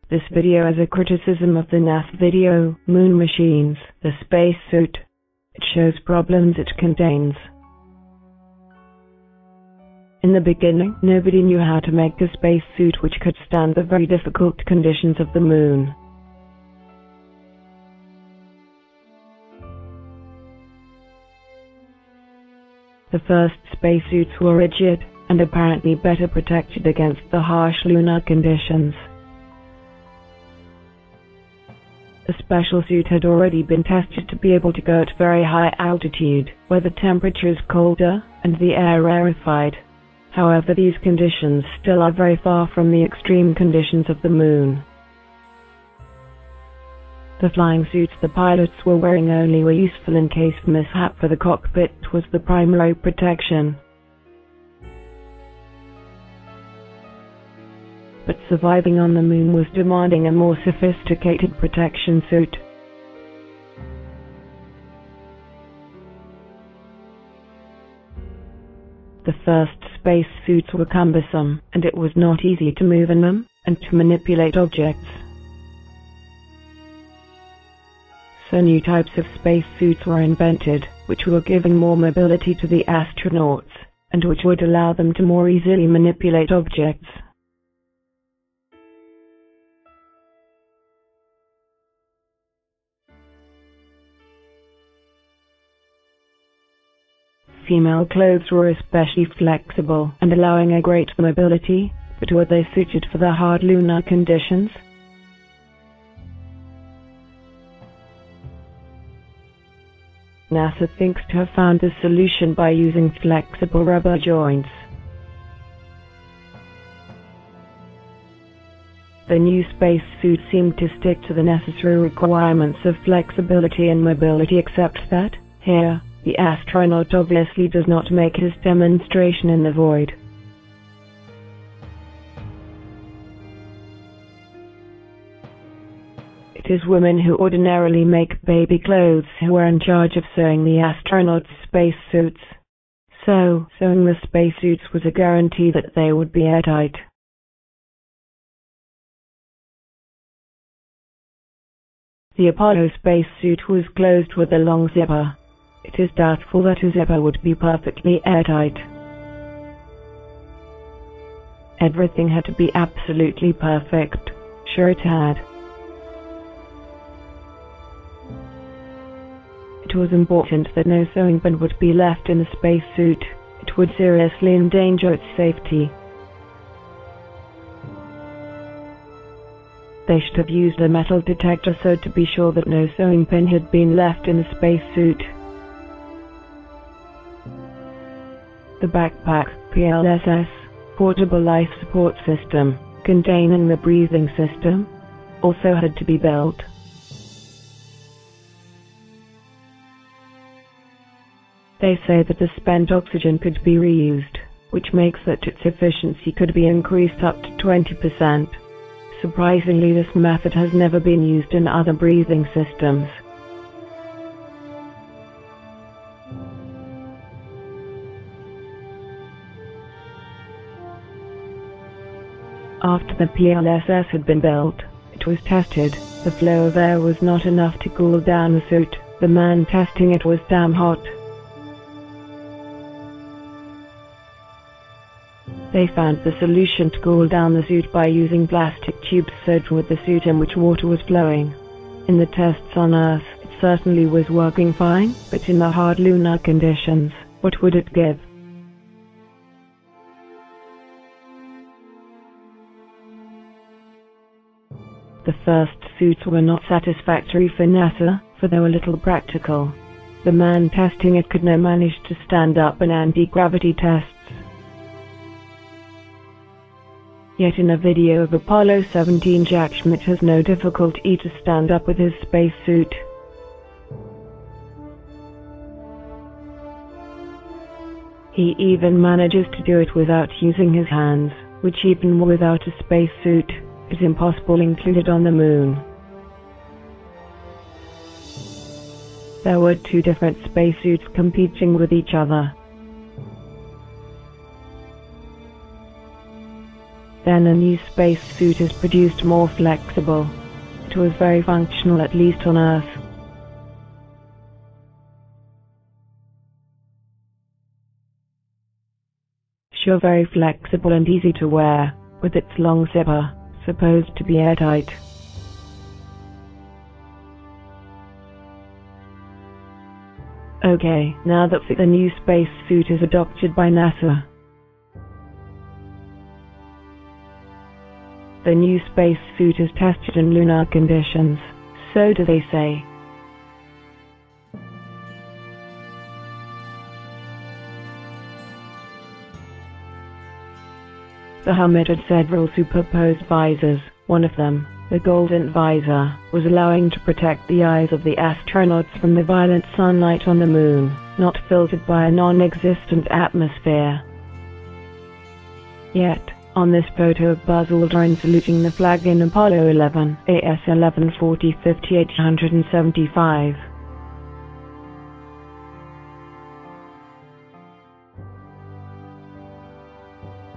This video is a criticism of the NASA video, Moon Machines, the spacesuit. It shows problems it contains. In the beginning, nobody knew how to make a spacesuit which could stand the very difficult conditions of the moon. The first spacesuits were rigid, and apparently better protected against the harsh lunar conditions. The special suit had already been tested to be able to go at very high altitude, where the temperature is colder and the air rarefied. However, these conditions still are very far from the extreme conditions of the moon. The flying suits the pilots were wearing only were useful in case of mishap, for the cockpit was the primary protection. But surviving on the moon was demanding a more sophisticated protection suit. The first space suits were cumbersome, and it was not easy to move in them and to manipulate objects. So new types of space suits were invented, which were giving more mobility to the astronauts, and which would allow them to more easily manipulate objects. Female clothes were especially flexible and allowing a great mobility, but were they suited for the hard lunar conditions? NASA thinks to have found the solution by using flexible rubber joints. The new space suit seemed to stick to the necessary requirements of flexibility and mobility, except that, here, the astronaut obviously does not make his demonstration in the void. It is women who ordinarily make baby clothes who are in charge of sewing the astronauts' spacesuits. So, sewing the spacesuits was a guarantee that they would be airtight. The Apollo spacesuit was closed with a long zipper. It is doubtful that a zipper would be perfectly airtight. Everything had to be absolutely perfect. Sure it had. It was important that no sewing band would be left in the spacesuit. It would seriously endanger its safety. They should have used a metal detector so to be sure that no sewing pin had been left in the spacesuit. The backpack, PLSS, portable life support system, containing the breathing system, also had to be built. They say that the spent oxygen could be reused, which makes that its efficiency could be increased up to 20%. Surprisingly, this method has never been used in other breathing systems. After the PLSS had been built, it was tested. The flow of air was not enough to cool down the suit. The man testing it was damn hot. They found the solution to cool down the suit by using plastic tubes sewed with the suit in which water was flowing. In the tests on Earth, it certainly was working fine, but in the hard lunar conditions, what would it give? The first suits were not satisfactory for NASA, for they were little practical. The man testing it could not manage to stand up in anti-gravity tests. Yet in a video of Apollo 17, Jack Schmitt has no difficulty to stand up with his spacesuit. He even manages to do it without using his hands, which even without a spacesuit, is impossible included on the moon. There were two different spacesuits competing with each other. Then a new spacesuit is produced, more flexible. It was very functional, at least on Earth. Sure, very flexible and easy to wear, with its long zipper, supposed to be airtight. Okay, now that the new spacesuit is adopted by NASA. The new spacesuit is tested in lunar conditions, so do they say. The helmet had several superposed visors. One of them, the golden visor, was allowing to protect the eyes of the astronauts from the violent sunlight on the moon, not filtered by a non-existent atmosphere. Yet, on this photo of Buzz Aldrin saluting the flag in Apollo 11, AS 1140-5875.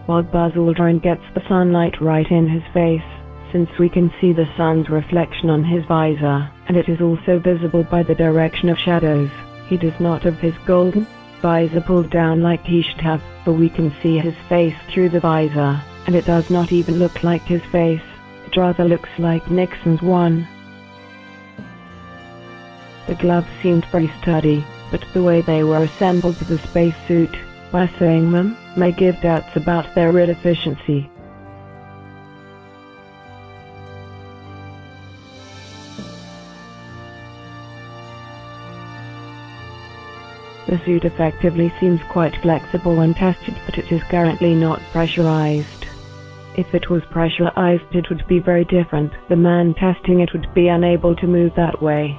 While Buzz Aldrin gets the sunlight right in his face, since we can see the sun's reflection on his visor, and it is also visible by the direction of shadows, he does not have his golden visor pulled down like he should have, for we can see his face through the visor, and it does not even look like his face, it rather looks like Nixon's one. The gloves seemed very sturdy, but the way they were assembled to the spacesuit, by sewing them, may give doubts about their real efficiency. The suit effectively seems quite flexible when tested, but it is currently not pressurized. If it was pressurized, it would be very different. The man testing it would be unable to move that way.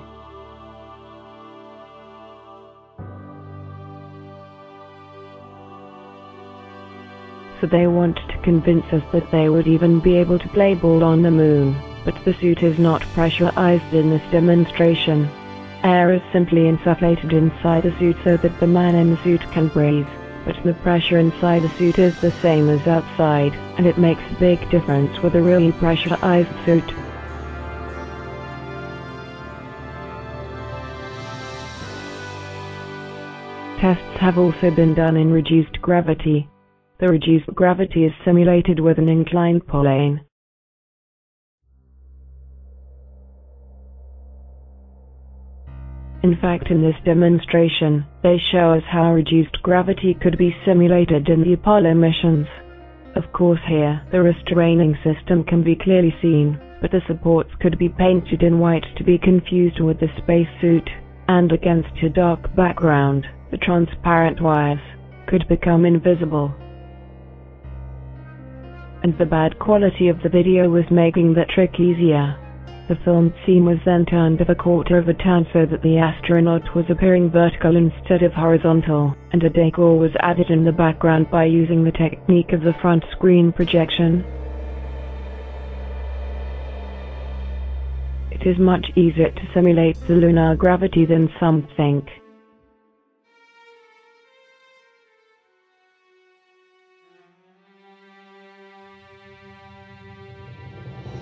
So they want to convince us that they would even be able to play ball on the moon, but the suit is not pressurized in this demonstration. Air is simply insufflated inside the suit so that the man in the suit can breathe, but the pressure inside the suit is the same as outside, and it makes a big difference with a really pressurized suit. Tests have also been done in reduced gravity. The reduced gravity is simulated with an inclined plane. In fact, in this demonstration, they show us how reduced gravity could be simulated in the Apollo missions. Of course here, the restraining system can be clearly seen, but the supports could be painted in white to be confused with the spacesuit, and against a dark background, the transparent wires could become invisible. And the bad quality of the video was making that trick easier. The filmed scene was then turned a quarter of a turn so that the astronaut was appearing vertical instead of horizontal, and a decor was added in the background by using the technique of the front screen projection. It is much easier to simulate the lunar gravity than some think.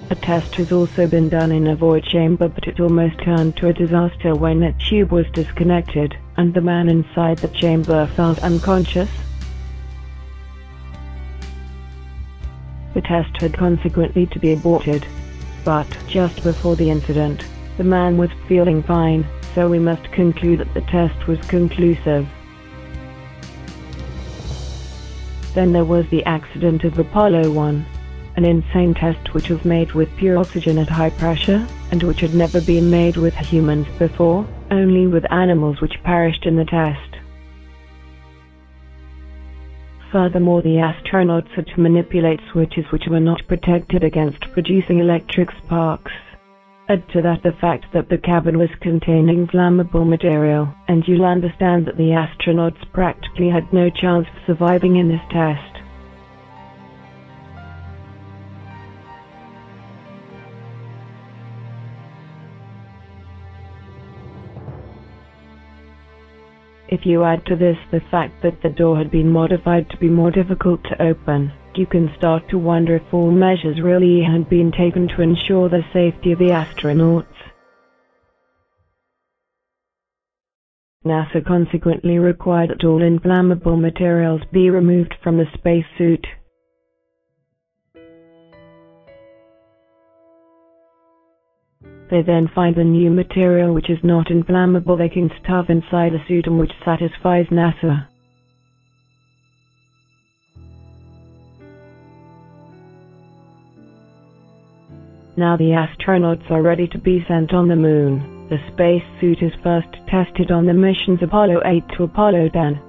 A test has also been done in a void chamber, but it almost turned to a disaster when a tube was disconnected, and the man inside the chamber felt unconscious. The test had consequently to be aborted. But, just before the incident, the man was feeling fine, so we must conclude that the test was conclusive. Then there was the accident of Apollo 1. An insane test which was made with pure oxygen at high pressure, and which had never been made with humans before, only with animals which perished in the test. Furthermore, the astronauts had to manipulate switches which were not protected against producing electric sparks. Add to that the fact that the cabin was containing flammable material, and you'll understand that the astronauts practically had no chance of surviving in this test. If you add to this the fact that the door had been modified to be more difficult to open, you can start to wonder if all measures really had been taken to ensure the safety of the astronauts. NASA consequently required that all inflammable materials be removed from the spacesuit. They then find a new material which is not inflammable they can stuff inside the suit and which satisfies NASA. Now the astronauts are ready to be sent on the moon. The spacesuit is first tested on the missions Apollo 8 to Apollo 10.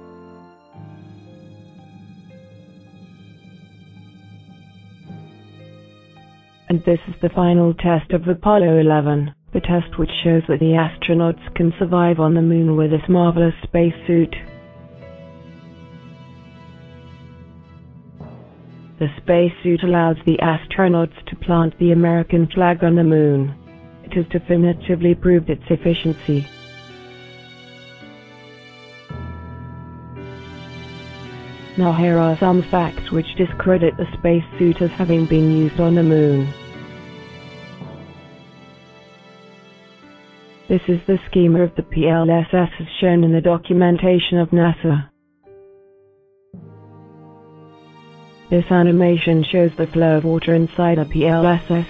And this is the final test of Apollo 11, the test which shows that the astronauts can survive on the moon with this marvelous spacesuit. The spacesuit allows the astronauts to plant the American flag on the moon. It has definitively proved its efficiency. Now here are some facts which discredit the spacesuit as having been used on the moon. This is the schema of the PLSS as shown in the documentation of NASA. This animation shows the flow of water inside a PLSS.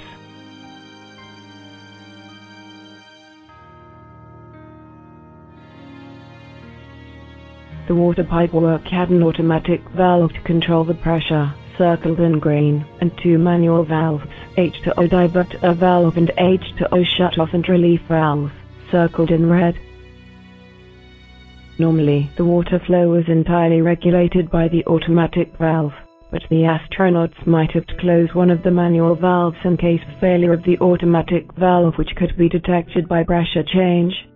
The water pipework had an automatic valve to control the pressure, circled in green, and two manual valves, H2O diverter valve and H2O shut-off and relief valve, circled in red. Normally, the water flow was entirely regulated by the automatic valve, but the astronauts might have to close one of the manual valves in case of failure of the automatic valve, which could be detected by pressure change.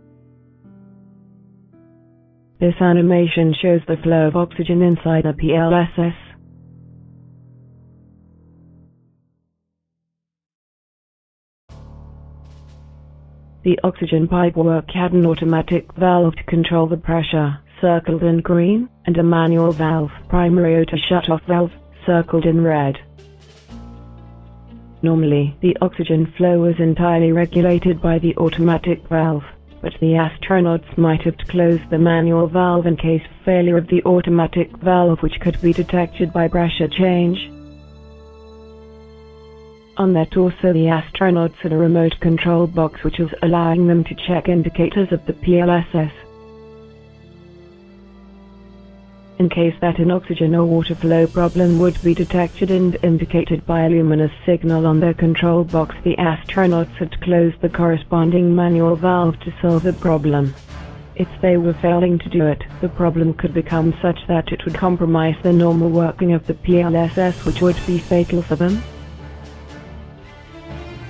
This animation shows the flow of oxygen inside a PLSS. The oxygen pipework had an automatic valve to control the pressure, circled in green, and a manual valve, primary auto shut-off valve, circled in red. Normally, the oxygen flow was entirely regulated by the automatic valve, but the astronauts might have to close the manual valve in case of failure of the automatic valve, which could be detected by pressure change. On their torso, the astronauts had a remote control box which was allowing them to check indicators of the PLSS. In case that an oxygen or water flow problem would be detected and indicated by a luminous signal on their control box, the astronauts had to close the corresponding manual valve to solve the problem. If they were failing to do it, the problem could become such that it would compromise the normal working of the PLSS, which would be fatal for them.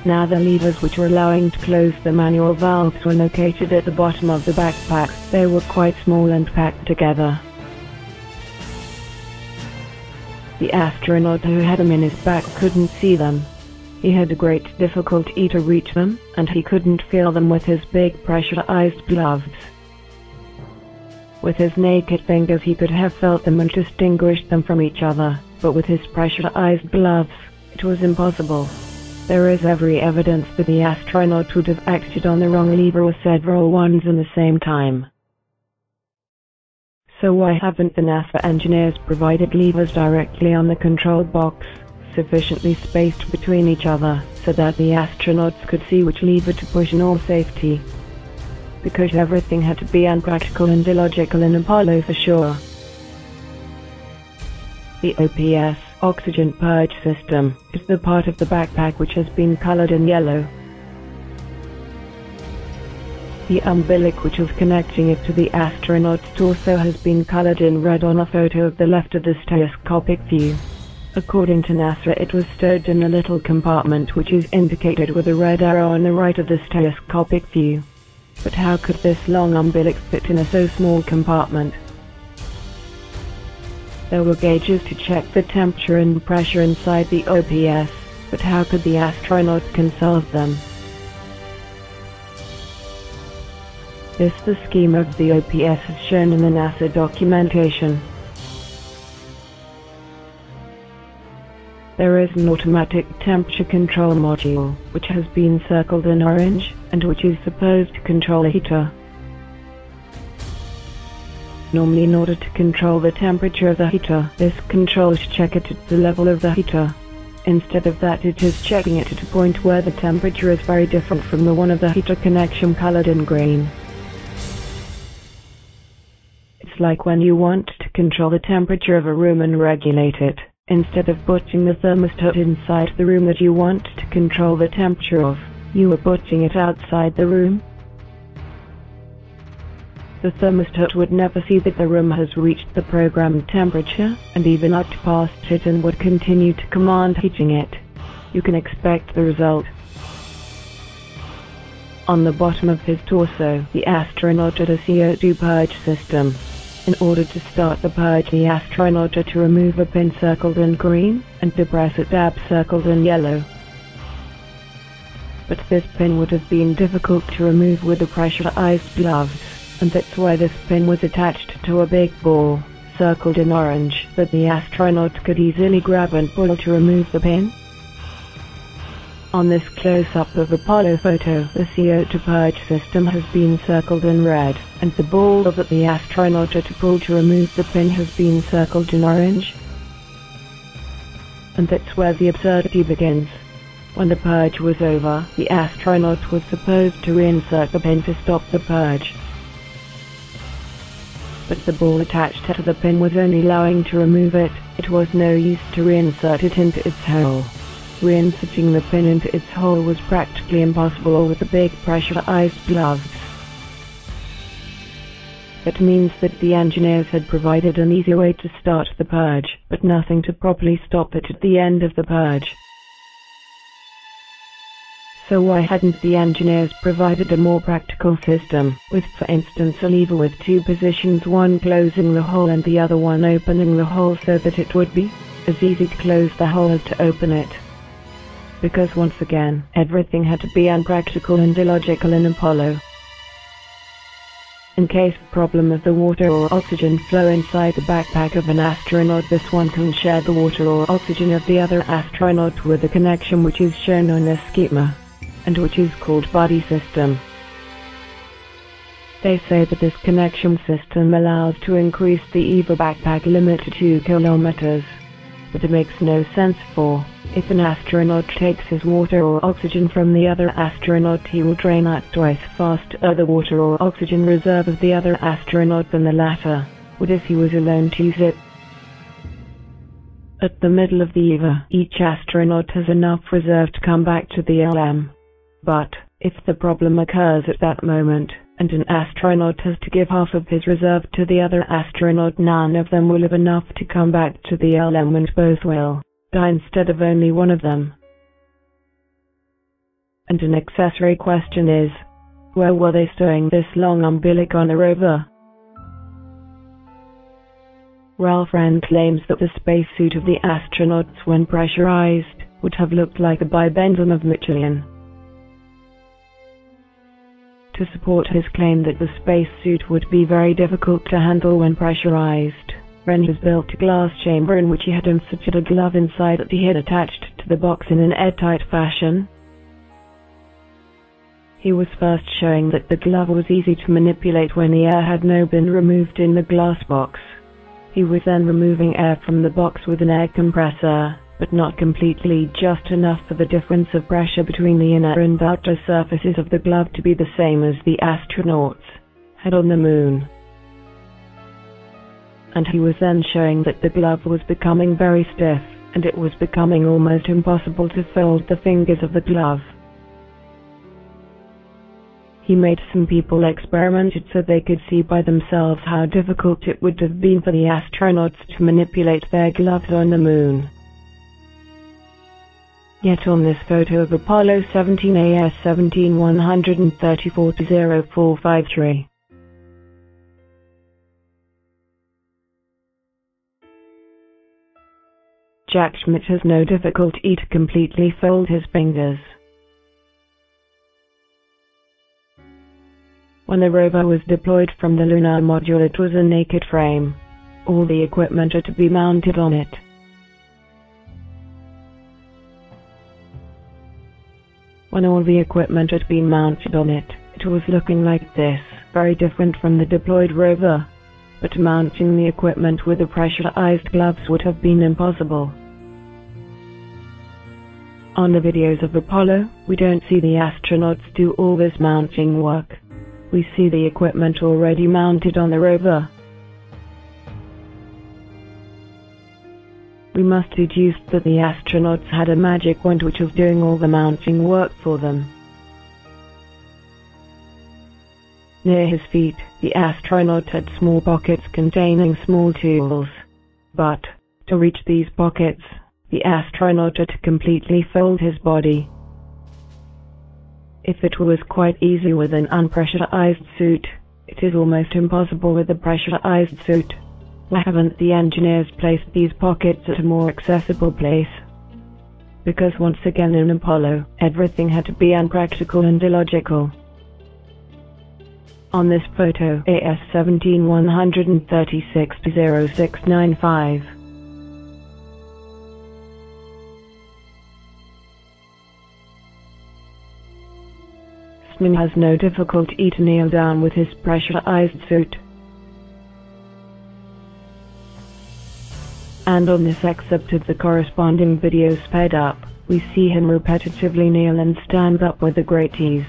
Now the levers which were allowing to close the manual valves were located at the bottom of the backpack. They were quite small and packed together. The astronaut who had them in his back couldn't see them. He had a great difficulty to reach them, and he couldn't feel them with his big pressurized gloves. With his naked fingers he could have felt them and distinguished them from each other, but with his pressurized gloves, it was impossible. There is every evidence that the astronaut would have acted on the wrong lever or several ones in the same time. So why haven't the NASA engineers provided levers directly on the control box, sufficiently spaced between each other, so that the astronauts could see which lever to push in all safety? Because everything had to be unpractical and illogical in Apollo for sure. The OPS, oxygen purge system, is the part of the backpack which has been colored in yellow. The umbilic which was connecting it to the astronaut's torso has been colored in red on a photo of the left of the stereoscopic view. According to NASA, it was stowed in a little compartment which is indicated with a red arrow on the right of the stereoscopic view. But how could this long umbilic fit in a so small compartment? There were gauges to check the temperature and pressure inside the OPS, but how could the astronauts consult them? This is the schema of the OPS as shown in the NASA documentation. there is an automatic temperature control module, which has been circled in orange, and which is supposed to control a heater. Normally, in order to control the temperature of the heater, this controls check it at the level of the heater. Instead of that, it is checking it at a point where the temperature is very different from the one of the heater connection colored in green. It's like when you want to control the temperature of a room and regulate it. Instead of putting the thermostat inside the room that you want to control the temperature of, you are putting it outside the room. The thermostat would never see that the room has reached the programmed temperature, and even looked past it and would continue to command heating it. You can expect the result. On the bottom of his torso, the astronaut had a CO2 purge system. In order to start the purge, the astronaut had to remove a pin circled in green, and depress a tab circled in yellow. But this pin would have been difficult to remove with the pressurized gloves, and that's why this pin was attached to a big ball, circled in orange, that the astronaut could easily grab and pull to remove the pin. On this close-up of Apollo photo, the CO2 purge system has been circled in red, and the ball that the astronaut had to pull to remove the pin has been circled in orange. And that's where the absurdity begins. When the purge was over, the astronaut was supposed to reinsert the pin to stop the purge. But the ball attached to the pin was only allowing to remove it. It was no use to reinsert it into its hole. Reinserting the pin into its hole was practically impossible with the big pressurized gloves. That means that the engineers had provided an easy way to start the purge, but nothing to properly stop it at the end of the purge. So why hadn't the engineers provided a more practical system, with for instance a lever with two positions, one closing the hole and the other one opening the hole, so that it would be as easy to close the hole as to open it? Because once again, everything had to be unpractical and illogical in Apollo. In case of problem of the water or oxygen flow inside the backpack of an astronaut, this one can share the water or oxygen of the other astronaut with a connection which is shown on the schema, and which is called buddy system. They say that this connection system allows to increase the EVA backpack limit to 2 kilometers. But it makes no sense, for if an astronaut takes his water or oxygen from the other astronaut, he will drain out twice faster the water or oxygen reserve of the other astronaut than the latter would if he was alone to use it. At the middle of the EVA, each astronaut has enough reserve to come back to the LM. But if the problem occurs at that moment, and an astronaut has to give half of his reserve to the other astronaut, none of them will have enough to come back to the LM, and both will die instead of only one of them. And an accessory question is, where were they stowing this long umbilic on the rover? Ralph Wren claims that the spacesuit of the astronauts, when pressurized, would have looked like a bibendum of Michelin. To support his claim that the spacesuit would be very difficult to handle when pressurized, Wren has built a glass chamber in which he had inserted a glove inside that he had attached to the box in an airtight fashion. He was first showing that the glove was easy to manipulate when the air had now been removed in the glass box. He was then removing air from the box with an air compressor, but not completely, just enough for the difference of pressure between the inner and outer surfaces of the glove to be the same as the astronauts had on the moon. And he was then showing that the glove was becoming very stiff, and it was becoming almost impossible to fold the fingers of the glove. He made some people experiment it so they could see by themselves how difficult it would have been for the astronauts to manipulate their gloves on the moon. Yet on this photo of Apollo 17 AS 17-134-0453, Jack Schmitt has no difficulty to completely fold his fingers. When the rover was deployed from the lunar module, it was a naked frame. All the equipment had to be mounted on it. When all the equipment had been mounted on it, it was looking like this, very different from the deployed rover. But mounting the equipment with the pressurized gloves would have been impossible. On the videos of Apollo, we don't see the astronauts do all this mounting work. We see the equipment already mounted on the rover. We must deduce that the astronauts had a magic wand which was doing all the mounting work for them. Near his feet, the astronaut had small pockets containing small tools. But, to reach these pockets, the astronaut had to completely fold his body. If it was quite easy with an unpressurized suit, it is almost impossible with a pressurized suit. Why haven't the engineers placed these pockets at a more accessible place? Because once again in Apollo, everything had to be unpractical and illogical. On this photo, AS 17-136-0695. Smin has no difficulty to kneel down with his pressurized suit. And on this excerpt of the corresponding video sped up, we see him repetitively kneel and stand up with a great ease.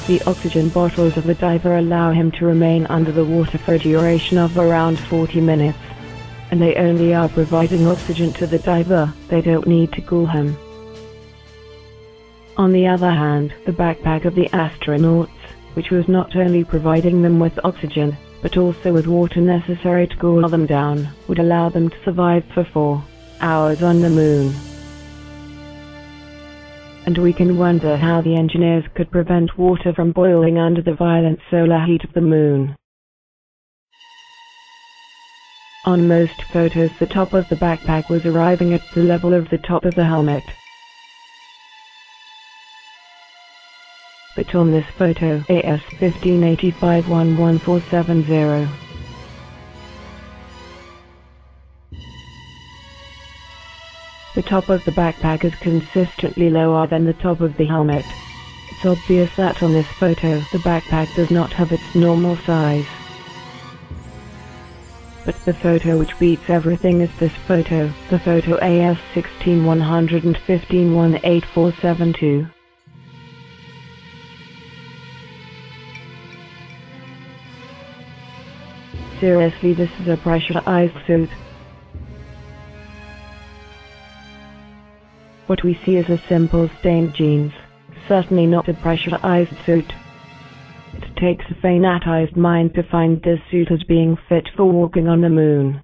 The oxygen bottles of the diver allow him to remain under the water for a duration of around 40 minutes. And they only are providing oxygen to the diver, they don't need to cool him. On the other hand, the backpack of the astronauts, which was not only providing them with oxygen, but also with water necessary to cool them down, would allow them to survive for 4 hours on the moon. And we can wonder how the engineers could prevent water from boiling under the violent solar heat of the moon. On most photos, the top of the backpack was arriving at the level of the top of the helmet. But on this photo, AS 1585-11470, the top of the backpack is consistently lower than the top of the helmet. It's obvious that on this photo, the backpack does not have its normal size. But the photo which beats everything is this photo, the photo AS 16-115-18472. Seriously, this is a pressurized suit. What we see is a simple stained jeans, certainly not a pressurized suit. It takes a fanatized mind to find this suit as being fit for walking on the moon.